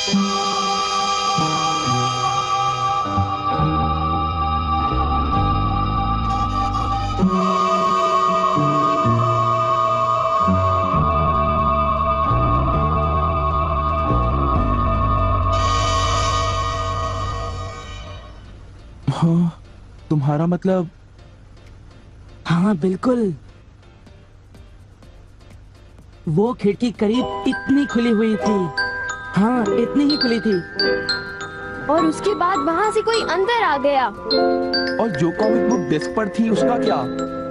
हाँ, तुम्हारा मतलब? हाँ बिल्कुल, वो खिड़की करीब इतनी खुली हुई थी। हाँ, इतनी ही खुली थी। और उसके बाद वहाँ से कोई अंदर आ गया। और जो कॉमिक बुक डेस्क पर थी उसका क्या?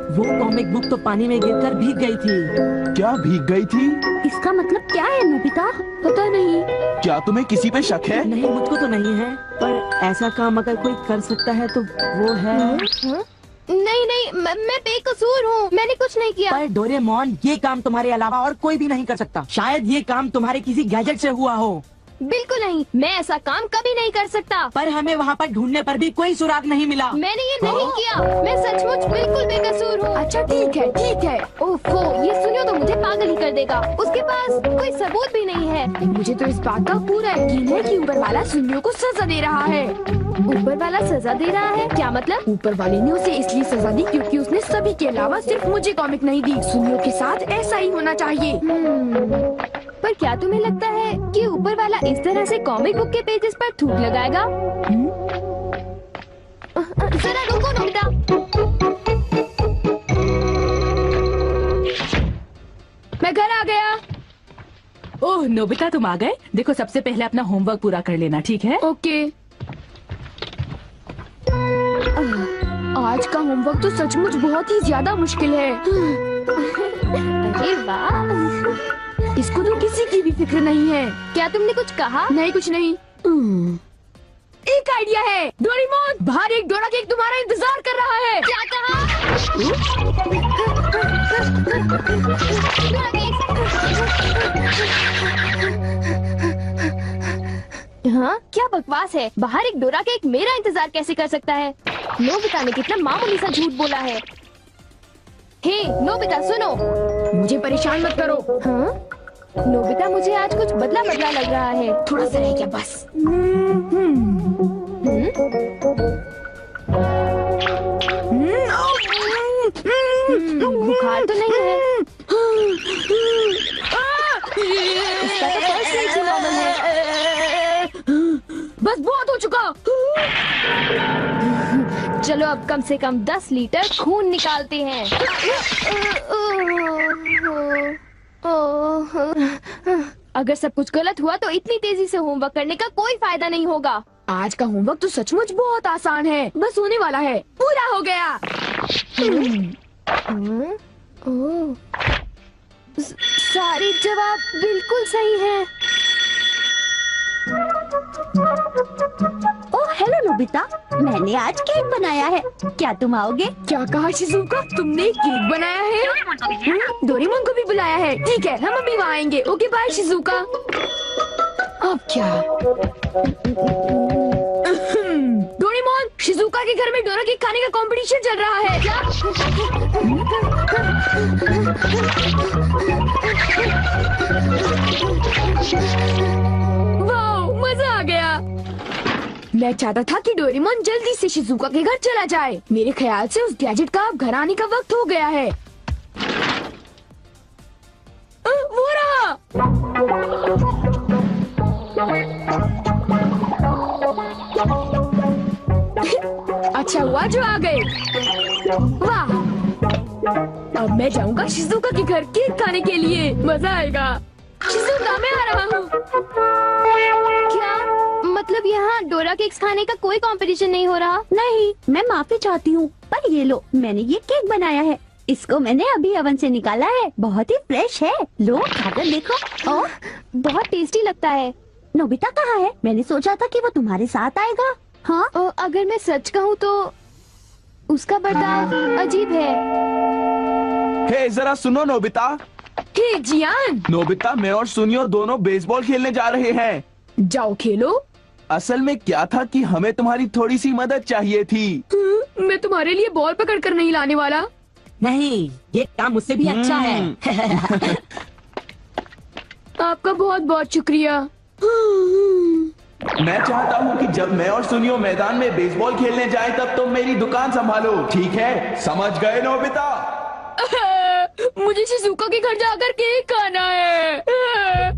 वो कॉमिक बुक तो पानी में गिरकर भीग गई थी। क्या भीग गई थी? इसका मतलब क्या है नोबिता? पता नहीं। क्या तुम्हें किसी पे शक है? नहीं, मुझको तो नहीं है, पर ऐसा काम अगर कोई कर सकता है तो वो है। नहीं नहीं, मैं बेकसूर हूँ, मैंने कुछ नहीं किया। पर डोरेमोन, ये काम तुम्हारे अलावा और कोई भी नहीं कर सकता। शायद ये काम तुम्हारे किसी गैजेट से हुआ हो। बिल्कुल नहीं, मैं ऐसा काम कभी नहीं कर सकता। पर हमें वहाँ पर ढूंढने पर भी कोई सुराग नहीं मिला। मैंने ये नहीं किया, मैं सचमुच बिल्कुल बेकसूर हूँ। अच्छा ठीक है ठीक है। ओफो, ये सुनियो तो मुझे पागल ही कर देगा। उसके पास कोई सबूत भी नहीं है। मुझे तो इस बात का पूरा यकीन है कि ऊपर वाला सुनियो को सजा दे रहा है। ऊपर वाला सजा दे रहा है? क्या मतलब? ऊपर वाले ने उसे इसलिए सजा दी क्योंकि उसने सभी के अलावा सिर्फ मुझे कॉमिक नहीं दी। सुनियो के साथ ऐसा ही होना चाहिए। पर क्या तुम्हें लगता है कि ऊपर वाला इस तरह से कॉमिक बुक के पेजेस पर थूक लगाएगा? जरा रुको नोबिता। मैं घर आ गया। ओह नोबिता, तुम आ गए। देखो, सबसे पहले अपना होमवर्क पूरा कर लेना, ठीक है? ओके। आज का होमवर्क तो सचमुच बहुत ही ज्यादा मुश्किल है। अरे वाह, इसको तो किसी की भी फिक्र नहीं है। क्या तुमने कुछ कहा? नहीं, कुछ नहीं। एक आइडिया है। डोरेमोन, बाहर एक डोरा केक तुम्हारा इंतजार कर रहा है। क्या कहा? हाँ, क्या बकवास है। बाहर एक डोरा केक मेरा इंतजार कैसे कर सकता है? नोबिता ने कितना मामूली सा झूठ बोला है। हे नोबिता, सुनो, मुझे परेशान मत करो। हाँ? नोबिता, मुझे आज कुछ बदला बदला लग रहा है। थोड़ा सा रह गया बस। बुखार तो नहीं है? इसका तो फर्स्ट रेट से नॉर्मल है। बस बहुत हो चुका। चलो अब कम से कम 10 लीटर खून निकालते हैं। अगर सब कुछ गलत हुआ तो इतनी तेजी से होमवर्क करने का कोई फायदा नहीं होगा। आज का होमवर्क तो सचमुच बहुत आसान है, बस होने वाला है। पूरा हो गया। सारे जवाब बिल्कुल सही हैं। ओह हेलो नोबिता, मैंने आज केक बनाया है, क्या तुम आओगे? क्या कहा शिजुका? तुमने केक बनाया है? डोरेमोन को भी बुलाया है। ठीक है, हम अभी वहाँ आएंगे। Okay bye Shizuka. अब क्या? डोरेमोन, शिजुका के घर में डोरा केक खाने का कंपटीशन चल रहा है। क्या? वाह, मजा आ गया। मैं चाहता था कि डोरेमोन जल्दी से शिजुका के घर चला जाए। मेरे ख्याल से उस गैजेट का अब घर आने का वक्त हो गया है। वो रहा। अच्छा हुआ जो आ गए। वाह, अब मैं जाऊंगा शिजुका के घर केक खाने के लिए। मजा आएगा। शिजुका, मैं आ रहा हूँ। क्या मतलब यहाँ डोरा केक्स खाने का कोई कंपटीशन नहीं हो रहा? नहीं, मैं माफी चाहती हूँ, पर ये लो, मैंने ये केक बनाया है। इसको मैंने अभी ओवन से निकाला है, बहुत ही फ्रेश है। लो खाकर देखो। ओह, बहुत टेस्टी लगता है। नोबिता कहाँ है? मैंने सोचा था कि वो तुम्हारे साथ आएगा। हाँ, अगर मैं सच कहूँ तो उसका बर्ताव अजीब है। हे जरा सुनो नोबिता। हे जियान। नोबिता, मैं और सुनियो दोनों बेसबॉल खेलने जा रहे हैं। जाओ खेलो। असल में क्या था कि हमें तुम्हारी थोड़ी सी मदद चाहिए थी। मैं तुम्हारे लिए बॉल पकड़ कर नहीं लाने वाला। नहीं, ये काम मुझसे भी अच्छा है। आपका बहुत बहुत शुक्रिया। मैं चाहता हूँ कि जब मैं और सुनियो मैदान में बेसबॉल खेलने जाएं तब तुम मेरी दुकान संभालो, ठीक है? समझ गए नोबिता? मुझे शिजुका के घर जाकर केक खाना है।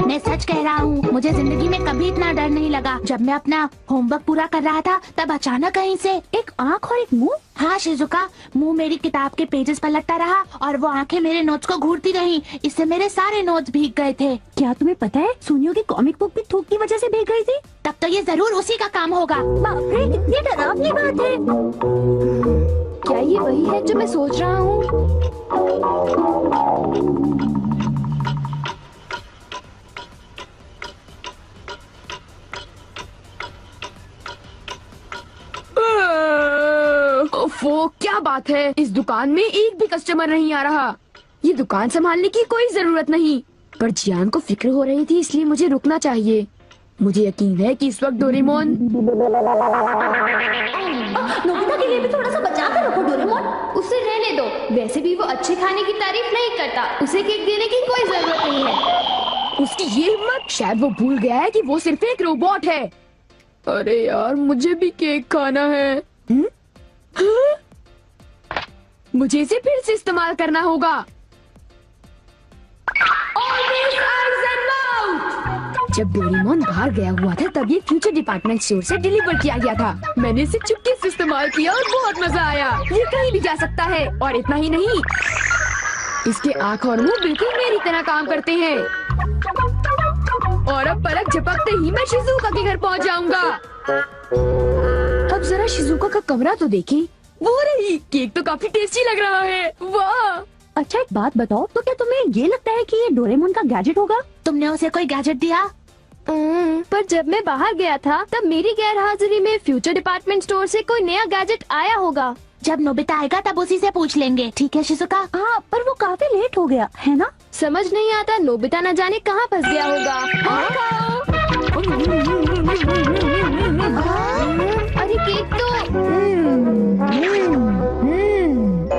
मैं सच कह रहा हूँ, मुझे जिंदगी में कभी इतना डर नहीं लगा। जब मैं अपना होमवर्क पूरा कर रहा था तब अचानक कहीं से एक आँख और एक मुंह। हाँ शिजुका, मुंह मेरी किताब के पेजेस पर लटका रहा और वो आंखें मेरे नोट्स को घूरती रहीं। इससे मेरे सारे नोट्स भीग गए थे। क्या तुम्हें पता है, सुनियो की कॉमिक बुक भी थूक की वजह से भीग गई थी? तब तो ये जरूर उसी का काम होगा। बाप रे, कितनी डरावनी बात है। क्या ये वही है जो मैं सोच रहा हूँ? ओफो, क्या बात है, इस दुकान में एक भी कस्टमर नहीं आ रहा। ये दुकान संभालने की कोई जरूरत नहीं, पर जियान को फिक्र हो रही थी, इसलिए मुझे रुकना चाहिए। मुझे यकीन है कि इस वक्त डोरेमोन। नोबिता के लिए भी थोड़ा सा बचा कर रखो डोरेमोन। उसे रहने दो, वैसे भी वो अच्छे खाने की तारीफ नहीं करता। उसे केक देने की कोई जरूरत नहीं है। उसकी ये हिम्मत, शायद वो भूल गया है कि वो सिर्फ एक रोबोट है। अरे यार, मुझे भी केक खाना है। हाँ? मुझे इसे फिर से इस्तेमाल करना होगा। Always eyes and mouth। जब डोरेमोन बाहर गया हुआ था तब ये फ्यूचर डिपार्टमेंट स्टोर से डिलीवर किया गया था। मैंने इसे चुपके से इस्तेमाल किया और बहुत मजा आया। ये कहीं भी जा सकता है, और इतना ही नहीं, इसके आँख और मुंह बिल्कुल मेरी तरह काम करते हैं। और अब पलक झपकते ही मैं शिजुका के घर पहुंच जाऊंगा। अब जरा शिजुका का कमरा तो देखें। वो रही, केक तो काफी टेस्टी लग रहा है। वाह! अच्छा एक बात बताओ, तो क्या तुम्हें ये लगता है कि ये डोरेमोन का गैजेट होगा? तुमने उसे कोई गैजेट दिया? पर जब मैं बाहर गया था तब मेरी गैरहाजिरी में फ्यूचर डिपार्टमेंट स्टोर से कोई नया गैजेट आया होगा। जब नोबिता आएगा तब उसी से पूछ लेंगे, ठीक है शिजुका? हाँ, पर वो काफी लेट हो गया है ना? समझ नहीं आता, नोबिता न जाने कहाँ फंस गया होगा। अरे केक तो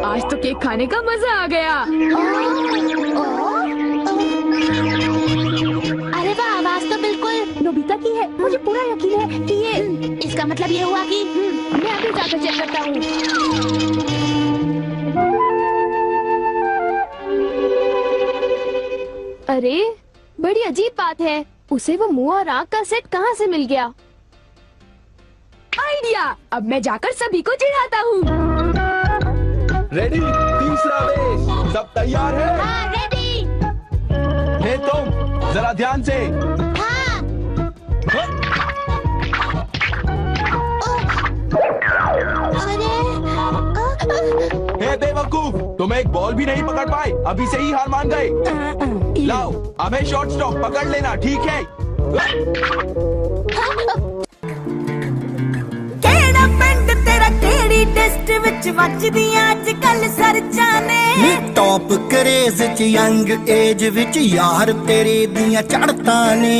आज तो केक खाने का मजा आ गया। अरे वाह, आवाज तो बिल्कुल नोबिता की है। मुझे पूरा यकीन है कि ये, इसका मतलब ये हुआ कि मैं अभी जाकर चेक करता हूँ। अरे बड़ी अजीब बात है, उसे वो मुंह और आँख का सेट कहाँ से मिल गया? आइडिया! अब मैं जाकर सभी को चिढ़ाता हूँ। रेडी? तीसरा रेस, सब तैयार है? हाँ, रेडी। हे तुम, जरा ध्यान से। हाँ। हे बेवकूफ, तुम एक बॉल भी नहीं पकड़ पाए, अभी से ही हार मान गए। लाओ, अब है शॉर्ट स्टॉप, पकड़ लेना, ठीक है? केड़ा पिंड तेरा केड़ी टेस्ट विच वजदियां अजकल सरचां ने टॉप क्रेज च यंग एज विच यार तेरे दियां चढ़तां ने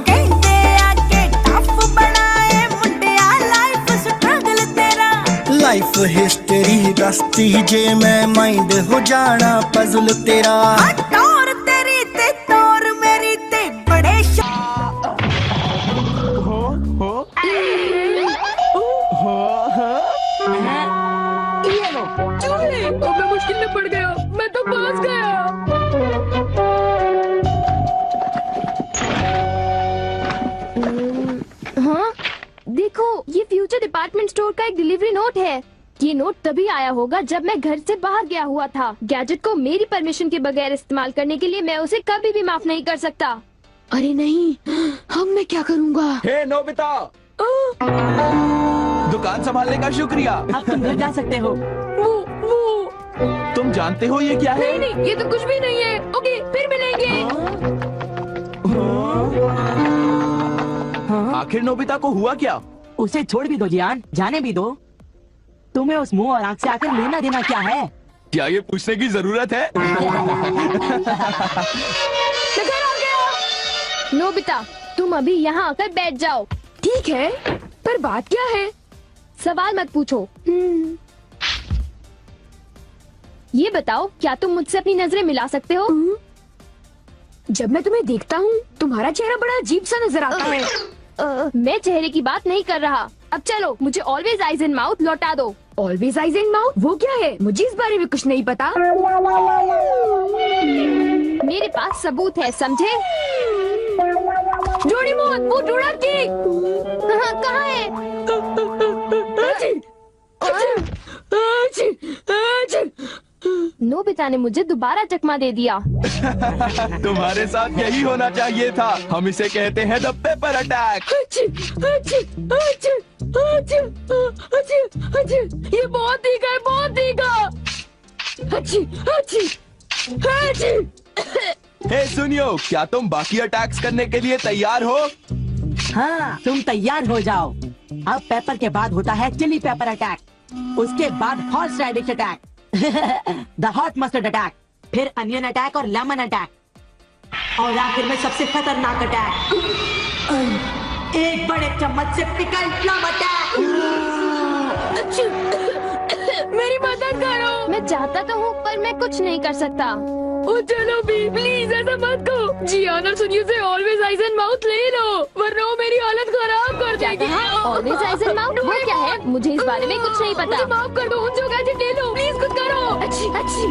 कहंदे आके टफ बनाए मुंडिया लाइफ स्ट्रगल तेरा लाइफ हिस्ट्री दसती जे मैं माइंड हो जाना पजल तेरा टोर तेरी ते तोर मेरी ते बड़े ये लो, चूहे! अब मैं मुश्किल में पड़ गया, मैं तो फंस गया। हाँ, देखो, ये फ्यूचर डिपार्टमेंट स्टोर का एक डिलीवरी नोट है। ये नोट तभी आया होगा जब मैं घर से बाहर गया हुआ था। गैजेट को मेरी परमिशन के बगैर इस्तेमाल करने के लिए मैं उसे कभी भी माफ नहीं कर सकता। अरे नहीं, अब मैं क्या करूँगा? हे नोबिता, दुकान संभालने का शुक्रिया। अब तुम घर जा सकते हो। वो तुम जानते हो ये क्या है? नहीं, ये तो कुछ भी नहीं है। ओके, फिर मिलेंगे। आखिर नोबिता को हुआ क्या? उसे छोड़ भी दो जियान, जाने भी दो। तुम्हें उस मुंह और आंख से आकर लेना देना क्या है? क्या ये पूछने की जरूरत है? नोबिता, तुम अभी यहाँ आकर बैठ जाओ। ठीक है, पर बात क्या है? सवाल मत पूछो। ये बताओ, क्या तुम मुझसे अपनी नजरें मिला सकते हो? जब मैं तुम्हें देखता हूँ तुम्हारा चेहरा बड़ा अजीब सा नजर आता है। मैं चेहरे की बात नहीं कर रहा। अब चलो मुझे ऑलवेज आइज एंड माउथ लौटा दो। ऑलवेज आइज एंड माउथ वो क्या है? मुझे इस बारे में कुछ नहीं पता। मेरे पास सबूत है, समझे? डोरेमोन, वो डोरा केक कहाँ है? नोबिता ने मुझे दोबारा चकमा दे दिया। तुम्हारे साथ यही होना चाहिए था। हम इसे कहते हैं द पेपर अटैक। ये बहुत तीखा है, बहुत तीखा। हे सुनियो, क्या तुम बाकी अटैक्स करने के लिए तैयार हो? हाँ, तुम तैयार हो जाओ। अब पेपर के बाद होता है चिली पेपर अटैक, उसके बाद horseradish attack, the hot mustard attack, फिर अनियन अटैक और लेमन अटैक, और आखिर में सबसे खतरनाक अटैक, एक बड़े चम्मच से पिकल प्लम अटैक। मेरी मदद करो। मैं चाहता तो हूँ पर मैं कुछ नहीं कर सकता। ओ चलो भी, प्लीज ऐसा मत करो। जियान और सुनियो से ऑलवेज आइज एंड माउथ ले लो, वरना वो मेरी हालत खराब कर देगी। ऑलवेज आइज एंड माउथ वो क्या है? मुझे इस बारे में कुछ नहीं पता। मुझे माफ कर दो, उन जो गैजेट ले लो, प्लीज कुछ करो। अच्छी अच्छी।